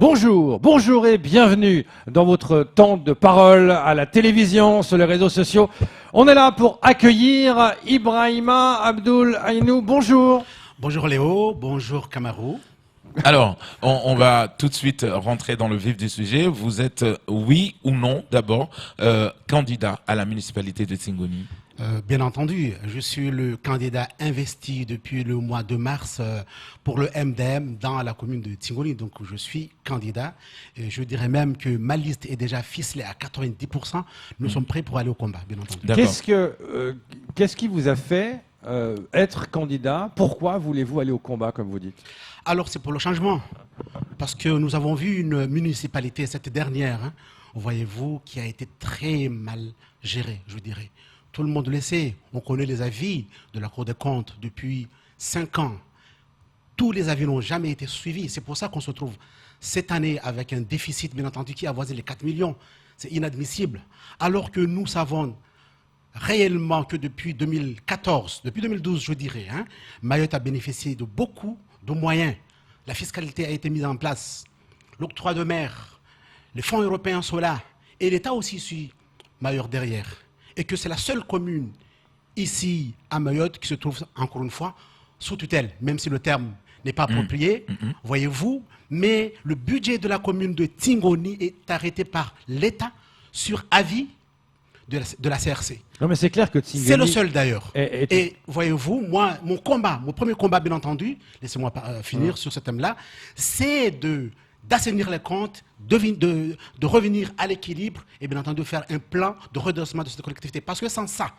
Bonjour, bonjour et bienvenue dans votre temps de parole à la télévision, sur les réseaux sociaux. On est là pour accueillir Ibrahima Abdoul Aynou. Bonjour. Bonjour Léo, bonjour Kamarou. Alors, on va tout de suite rentrer dans le vif du sujet. Vous êtes, oui ou non, d'abord, candidat à la municipalité de Tingoni? Bien entendu, je suis le candidat investi depuis le mois de mars pour le MDM dans la commune de Tingoni. Donc je suis candidat. Et je dirais même que ma liste est déjà ficelée à 90%. Nous sommes prêts pour aller au combat, bien entendu. Qu'est-ce qui vous a fait être candidat? Pourquoi voulez-vous aller au combat, comme vous dites? Alors c'est pour le changement. Parce que nous avons vu une municipalité, cette dernière, voyez-vous, qui a été très mal gérée, je dirais. Tout le monde le sait, on connaît les avis de la Cour des comptes depuis 5 ans. Tous les avis n'ont jamais été suivis. C'est pour ça qu'on se trouve cette année avec un déficit, bien entendu, qui avoisine les 4 millions. C'est inadmissible. Alors que nous savons réellement que depuis 2014, depuis 2012, je dirais, Mayotte a bénéficié de beaucoup de moyens. La fiscalité a été mise en place, l'octroi de mer, les fonds européens sont là, et l'État aussi suit Mayotte derrière. Et que c'est la seule commune ici à Mayotte qui se trouve encore une fois sous tutelle, même si le terme n'est pas approprié, voyez-vous, mais le budget de la commune de Tingoni est arrêté par l'État sur avis de la CRC. Non mais c'est clair que Tingoni... C'est le seul d'ailleurs. Et voyez-vous, moi, mon premier combat bien entendu, laissez-moi finir sur ce thème-là, c'est d'assainir les comptes, de revenir à l'équilibre et bien entendu de faire un plan de redressement de cette collectivité. Parce que sans ça,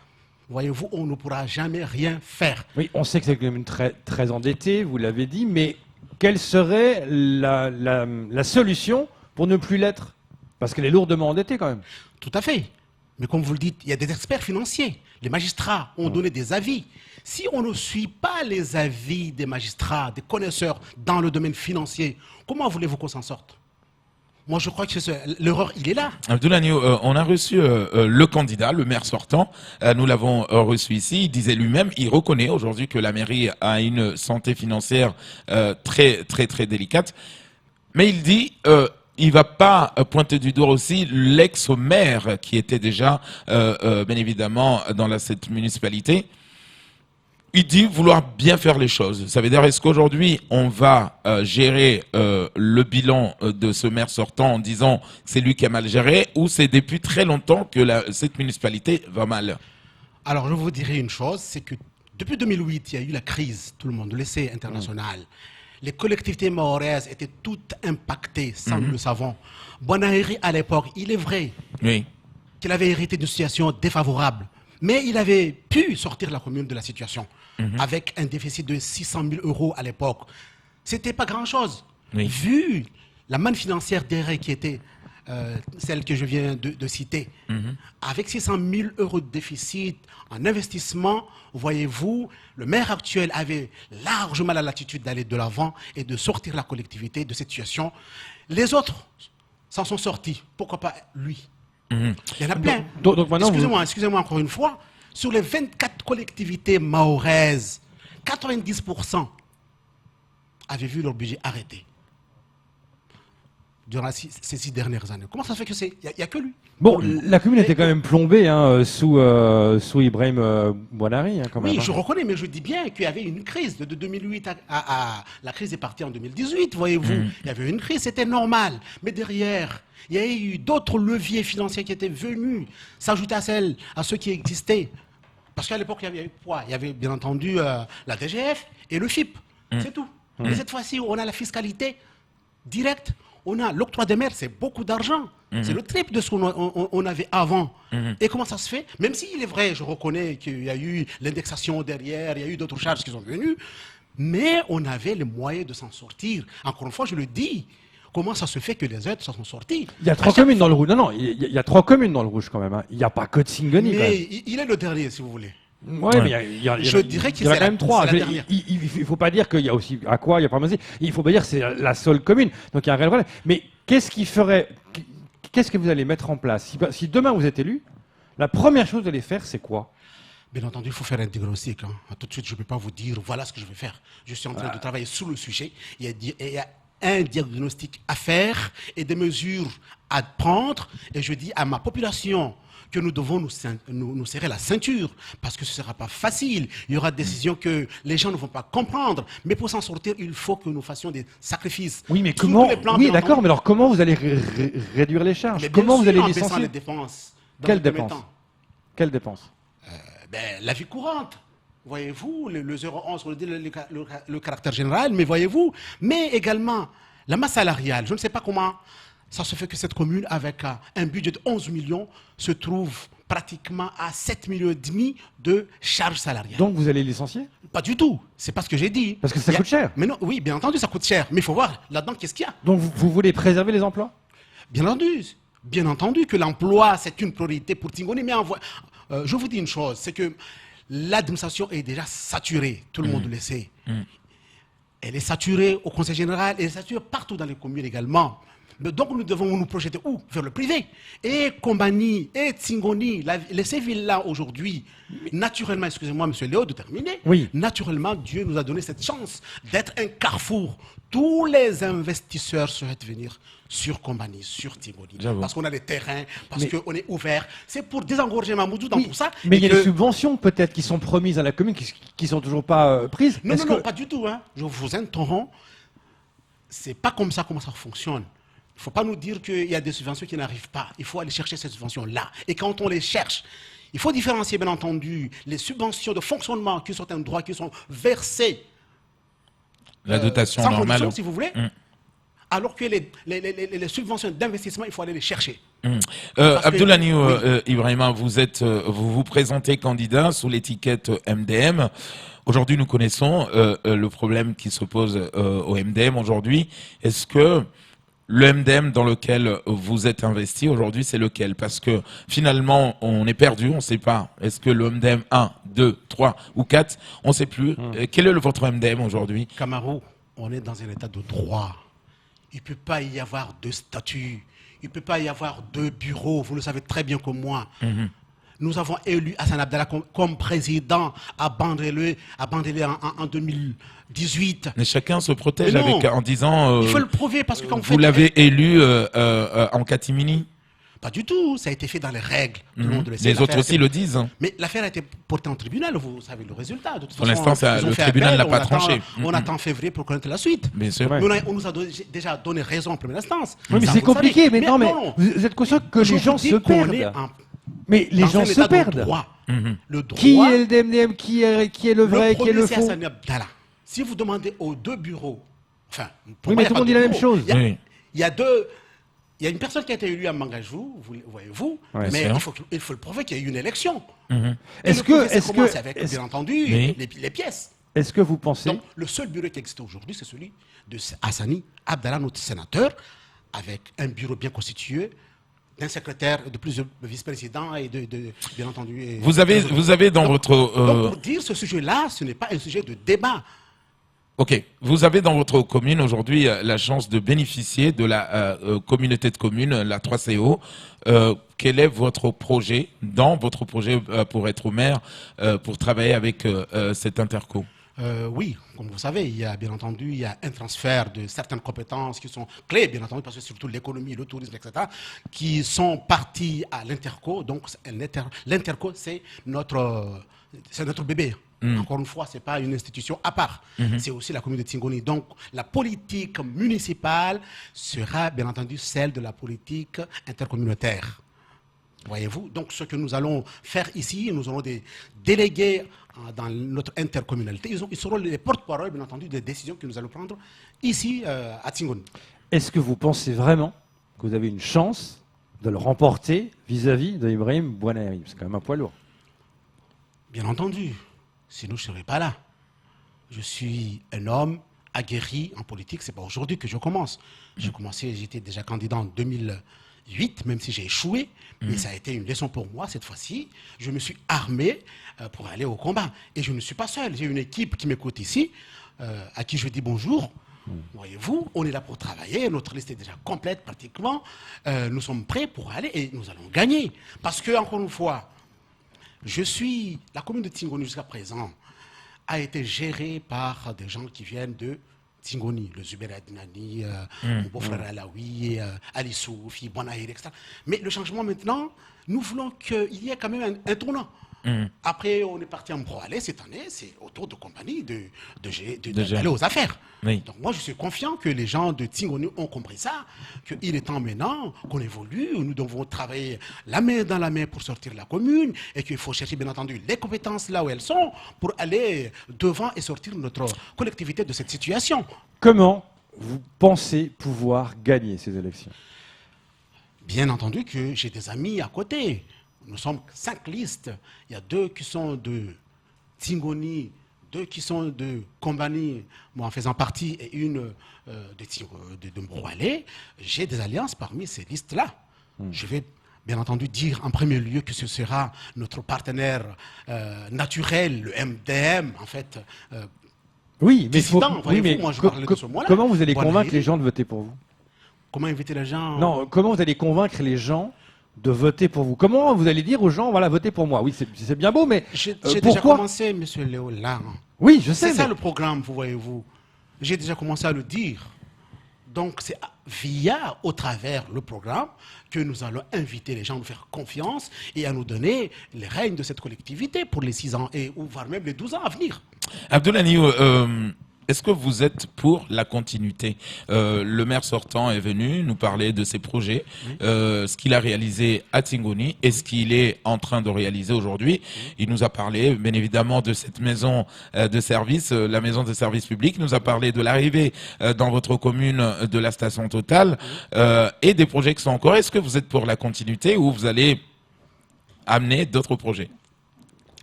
voyez-vous, on ne pourra jamais rien faire. Oui, on sait que c'est quand même très, très endetté, vous l'avez dit, mais quelle serait la solution pour ne plus l'être? Parce qu'elle est lourdement endettée quand même. Tout à fait. Mais comme vous le dites, il y a des experts financiers. Les magistrats ont donné des avis. Si on ne suit pas les avis des magistrats, des connaisseurs dans le domaine financier, comment voulez-vous qu'on s'en sorte? Moi, je crois que l'erreur, il est là. Abdoul Aynou, on a reçu le candidat, le maire sortant. Nous l'avons reçu ici. Il disait lui-même, il reconnaît aujourd'hui que la mairie a une santé financière très, très, très délicate. Mais il dit... il va pas pointer du doigt aussi l'ex-maire qui était déjà, bien évidemment, dans cette municipalité. Il dit vouloir bien faire les choses. Ça veut dire, est-ce qu'aujourd'hui, on va gérer le bilan de ce maire sortant en disant c'est lui qui a mal géré, ou c'est depuis très longtemps que cette municipalité va mal? Alors, je vous dirai une chose, c'est que depuis 2008, il y a eu la crise, tout le monde le sait, internationale. Les collectivités mahoraises étaient toutes impactées, ça nous le savons. Bonairi, à l'époque, il est vrai qu'il avait hérité d'une situation défavorable, mais il avait pu sortir la commune de la situation avec un déficit de 600 000 € à l'époque. C'était pas grand-chose. Vu la manne financière derrière qui était celle que je viens de citer, avec 600 000 € de déficit en investissement, voyez-vous, le maire actuel avait largement la latitude d'aller de l'avant et de sortir la collectivité de cette situation. Les autres s'en sont sortis. Pourquoi pas lui? Il y en a plein. Donc Excusez-moi encore une fois. Sur les 24 collectivités mahoraises, 90% avaient vu leur budget arrêté durant ces 6 dernières années. Comment ça se fait que il n'y a que lui? Bon, la commune était quand même plombée sous Ibrahim Boinari. Quand même, oui, je reconnais, mais je dis bien qu'il y avait une crise de 2008 la crise est partie en 2018, voyez-vous. Il y avait une crise, c'était normal. Mais derrière, il y a eu d'autres leviers financiers qui étaient venus s'ajouter à ceux qui existaient. Parce qu'à l'époque, il y avait eu quoi? Il y avait bien entendu la DGF et le FIP. C'est tout. Mais cette fois-ci, on a la fiscalité directe. On a l'octroi de mer, c'est beaucoup d'argent. C'est le triple de ce qu'on avait avant. Et comment ça se fait? Même s'il est vrai, je reconnais qu'il y a eu l'indexation derrière, il y a eu d'autres charges qui sont venues, mais on avait les moyens de s'en sortir. Encore une fois, je le dis, comment ça se fait que les autres s'en sont sortis? Il y a 3 communes dans le rouge. Non, il y a 3 communes dans le rouge quand même. Il n'y a pas que Tingoni. Mais il est le dernier, si vous voulez. Oui, mais je dirais qu'il y a quand même 3. Il ne faut pas dire qu'il y a aussi à quoi, il y a pas mal. Il faut pas dire que c'est la seule commune. Donc il y a un réel problème. Mais qu'est-ce que vous allez mettre en place si demain vous êtes élu, la première chose que vous allez faire, c'est quoi? Bien entendu, il faut faire un diagnostic. Tout de suite, je ne peux pas vous dire voilà ce que je vais faire. Je suis en train de travailler sur le sujet. Il y a un diagnostic à faire et des mesures à prendre. Et je dis à ma population que nous devons nous serrer la ceinture, parce que ce ne sera pas facile. Il y aura des décisions que les gens ne vont pas comprendre. Mais pour s'en sortir, il faut que nous fassions des sacrifices. Oui, mais Sur comment tous les plans, Oui, bien d'accord, entendu. mais alors comment vous allez réduire les charges? Mais bien Comment vous sûr, allez en baissant licencier? les dépenses. Dans Quelles un premier dépenses? temps. Quelles dépenses? La vie courante. Voyez-vous, le 011, on dit le caractère général, mais voyez-vous, mais également la masse salariale. Je ne sais pas comment ça se fait que cette commune, avec un budget de 11 millions, se trouve pratiquement à 7,5 millions de charges salariales. Donc vous allez licencier? Pas du tout, c'est pas ce que j'ai dit. Parce que ça Il y a- coûte cher. Mais non, oui, bien entendu, ça coûte cher, mais il faut voir là-dedans qu'est-ce qu'il y a. Donc vous voulez préserver les emplois? Bien entendu que l'emploi, c'est une priorité pour Tingoni, mais je vous dis une chose, c'est que l'administration est déjà saturée, tout le monde le sait. Elle est saturée au Conseil général, elle est saturée partout dans les communes également. Mais donc nous devons nous projeter où? Vers le privé. Et Kombani, et Tingoni, ces villes-là aujourd'hui, naturellement, excusez-moi monsieur Léo de terminer, Oui. naturellement Dieu nous a donné cette chance d'être un carrefour. Tous les investisseurs souhaitent venir sur Kombani, sur Tingoni. J'avoue. Parce qu'on a les terrains, parce Mais- qu'on est ouvert. C'est pour désengorger Mamoudou dans Oui, tout ça. mais et il y a que- des subventions peut-être qui sont promises à la commune qui sont toujours pas prises. Non, Est-ce non, que- non, pas du tout. Hein. Je vous interromps. C'est pas comme ça comment ça fonctionne. Il ne faut pas nous dire qu'il y a des subventions qui n'arrivent pas. Il faut aller chercher ces subventions-là. Et quand on les cherche, il faut différencier, bien entendu, les subventions de fonctionnement qui sont un droit, qui sont versées La dotation sans normale. condition, si vous voulez. Alors que les subventions d'investissement, il faut aller les chercher. Parce que- Abdoulani oui. Ibrahima, vous vous présentez candidat sous l'étiquette MDM. Aujourd'hui, nous connaissons le problème qui se pose au MDM aujourd'hui. Est-ce que le MDM dans lequel vous êtes investi aujourd'hui, c'est lequel? Parce que finalement, on est perdu, on ne sait pas. Est-ce que le MDM 1, 2, 3 ou 4, on ne sait plus. Quel est votre MDM aujourd'hui? Camaro, on est dans un état de droit. Il ne peut pas y avoir deux statuts. Il ne peut pas y avoir deux bureaux. Vous le savez très bien comme moi. Nous avons élu Hassan Abdallah comme président à Bandélé en 2018. Mais chacun se protège Mais non. en disant Il faut le prouver parce que quand vous l'avez élu en catimini. Pas du tout. Ça a été fait dans les règles. Tout le monde le sait. Les L'affaire autres a aussi été- le disent. Mais l'affaire a été portée en tribunal. Vous savez le résultat. De toute Pour façon, l'instant, ils ont le fait tribunal appel, n'a pas on attend- tranché. On attend février pour connaître la suite. Bien sûr. Ouais. Mais on nous a déjà donné raison en première instance. Oui, mais Ça, c'est vous le compliqué. savez. Mais non, mais vous êtes conscient que Je les vous gens dis se qu'on est perdent. en- Mais les dans gens un se état de perdent. droit. Le droit. Qui est le DMDM? Qui est le vrai? Qui est le premier, c'est faux? Hassan Abdallah. Si vous demandez aux deux bureaux, enfin, pour Oui, moi, mais il y a tout le pas monde dit de la même bureau. chose. Oui. Il y a deux. Il y a une personne qui a été élue à Mangajou, voyez-vous, Ouais, mais sûr. il faut le prouver qu'il y a eu une élection. Est-ce Et le que- prouver, ça est-ce commence que- avec, est-ce- bien entendu, Oui. les pièces. Est-ce que vous pensez Donc, le seul bureau qui existe aujourd'hui, c'est celui de Hassani Abdallah, notre sénateur, avec un bureau bien constitué, d'un secrétaire, de plusieurs vice-présidents et bien entendu. Vous avez dans votre Donc, pour dire ce sujet-là, ce n'est pas un sujet de débat. ok, vous avez dans votre commune aujourd'hui la chance de bénéficier de la communauté de communes, la 3CO. Quel est votre projet pour être maire, pour travailler avec cette interco? Oui, comme vous savez, il y a bien entendu un transfert de certaines compétences qui sont clés, bien entendu, parce que surtout l'économie, le tourisme, etc., qui sont partis à l'Interco. Donc l'Interco, c'est notre bébé. Encore une fois, ce n'est pas une institution à part. C'est aussi la commune de Tingoni. Donc la politique municipale sera bien entendu celle de la politique intercommunautaire. Voyez-vous, donc ce que nous allons faire ici, nous aurons des délégués dans notre intercommunalité. Ils seront les porte-parole, bien entendu, des décisions que nous allons prendre ici à Tingoni. Est-ce que vous pensez vraiment que vous avez une chance de le remporter vis-à-vis de Ibrahim Bouanaheri? C'est quand même un poids lourd. Bien entendu, sinon je ne serais pas là. Je suis un homme aguerri en politique, ce n'est pas aujourd'hui que je commence. J'ai commencé, j'étais déjà candidat en 2008, même si j'ai échoué, mais ça a été une leçon pour moi cette fois-ci. Je me suis armé pour aller au combat. Et je ne suis pas seul, j'ai une équipe qui m'écoute ici, à qui je dis bonjour. Voyez-vous, on est là pour travailler, notre liste est déjà complète pratiquement. Nous sommes prêts pour aller et nous allons gagner. Parce que, encore une fois, la commune de Tingoni jusqu'à présent a été gérée par des gens qui viennent de Tingoni, le Zuber Adnani, mon beau-frère Alaoui, Ali Soufi, Bonahir, etc. Mais le changement maintenant, nous voulons qu'il y ait quand même un tournant. Après, on est parti en Broalé cette année, c'est au tour de compagnie d'aller aux affaires. Oui. Donc moi, je suis confiant que les gens de Tingoni ont compris ça, qu'il est temps maintenant qu'on évolue, nous devons travailler la main dans la main pour sortir la commune, et qu'il faut chercher, bien entendu, les compétences là où elles sont pour aller devant et sortir notre collectivité de cette situation. Comment vous pensez pouvoir gagner ces élections? Bien entendu que j'ai des amis à côté. Nous sommes 5 listes. Il y a 2 qui sont de Tingoni, 2 qui sont de Kombani, moi en faisant partie, et une de Mbroualé. J'ai des alliances parmi ces listes-là. Je vais bien entendu dire en premier lieu que ce sera notre partenaire naturel, le MDM, en fait. Oui, mais, Dissident, oui, mais moi je parlais de ce mot-là. comment vous allez Bonahir. convaincre les gens de voter pour vous? Comment inviter les gens? Non, comment vous allez convaincre les gens de voter pour vous? Comment vous allez dire aux gens, voilà, votez pour moi? Oui, c'est bien beau, mais J'ai déjà pourquoi? commencé, monsieur Léo, là. Oui, je sais. C'est ça mais- le programme, vous voyez-vous. J'ai déjà commencé à le dire. Donc c'est via, au travers le programme, que nous allons inviter les gens à nous faire confiance et à nous donner les règnes de cette collectivité pour les 6 ans, ou voire même les 12 ans à venir. Abdoulaye, est-ce que vous êtes pour la continuité? Le maire sortant est venu nous parler de ses projets, ce qu'il a réalisé à Tingoni et ce qu'il est en train de réaliser aujourd'hui. Il nous a parlé, bien évidemment, de cette maison de service, la maison de service public. Il nous a parlé de l'arrivée dans votre commune de la station Total et des projets qui sont encore. Est-ce que vous êtes pour la continuité ou vous allez amener d'autres projets?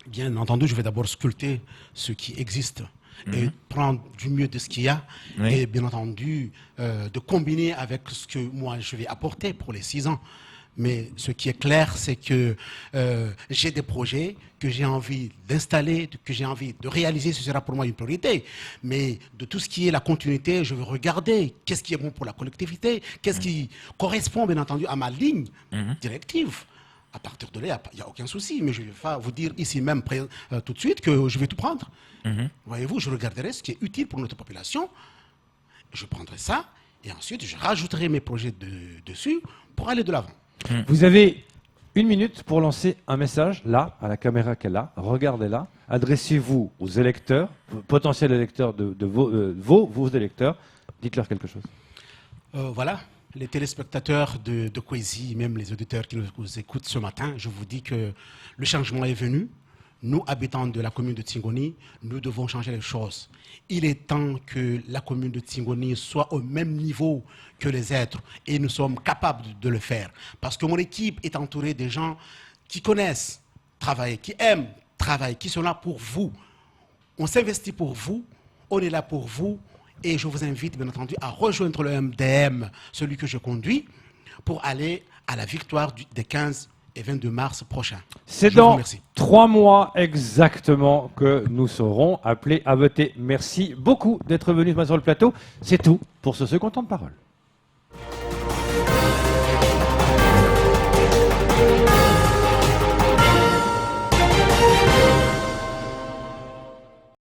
Bien entendu, je vais d'abord sculpter ce qui existe et prendre du mieux de ce qu'il y a, Oui. et bien entendu de combiner avec ce que moi je vais apporter pour les 6 ans. Mais ce qui est clair, c'est que j'ai des projets que j'ai envie d'installer, que j'ai envie de réaliser, ce sera pour moi une priorité. Mais de tout ce qui est la continuité, je vais regarder qu'est-ce qui est bon pour la collectivité, qu'est-ce qui correspond bien entendu à ma ligne directive. À partir de là, il n'y a aucun souci, mais je ne vais pas vous dire ici même tout de suite que je vais tout prendre. Voyez-vous, je regarderai ce qui est utile pour notre population, je prendrai ça, et ensuite je rajouterai mes projets dessus pour aller de l'avant. Vous avez 1 minute pour lancer un message, là, à la caméra qu'elle a. Regardez-la. Adressez-vous aux électeurs, potentiels électeurs de vos électeurs. Dites-leur quelque chose. Voilà, les téléspectateurs de Kwezi, même les auditeurs qui nous écoutent ce matin, je vous dis que le changement est venu. Nous, habitants de la commune de Tingoni, nous devons changer les choses. Il est temps que la commune de Tingoni soit au même niveau que les êtres, et nous sommes capables de le faire. Parce que mon équipe est entourée de gens qui connaissent travailler, qui aiment travailler, qui sont là pour vous. On s'investit pour vous, on est là pour vous, et je vous invite bien entendu à rejoindre le MDM, celui que je conduis, pour aller à la victoire des 15 et 22 mars prochains. C'est Je vous dans remercie. 3 mois exactement que nous serons appelés à voter. Merci beaucoup d'être venu sur le plateau. C'est tout pour ce second temps de parole.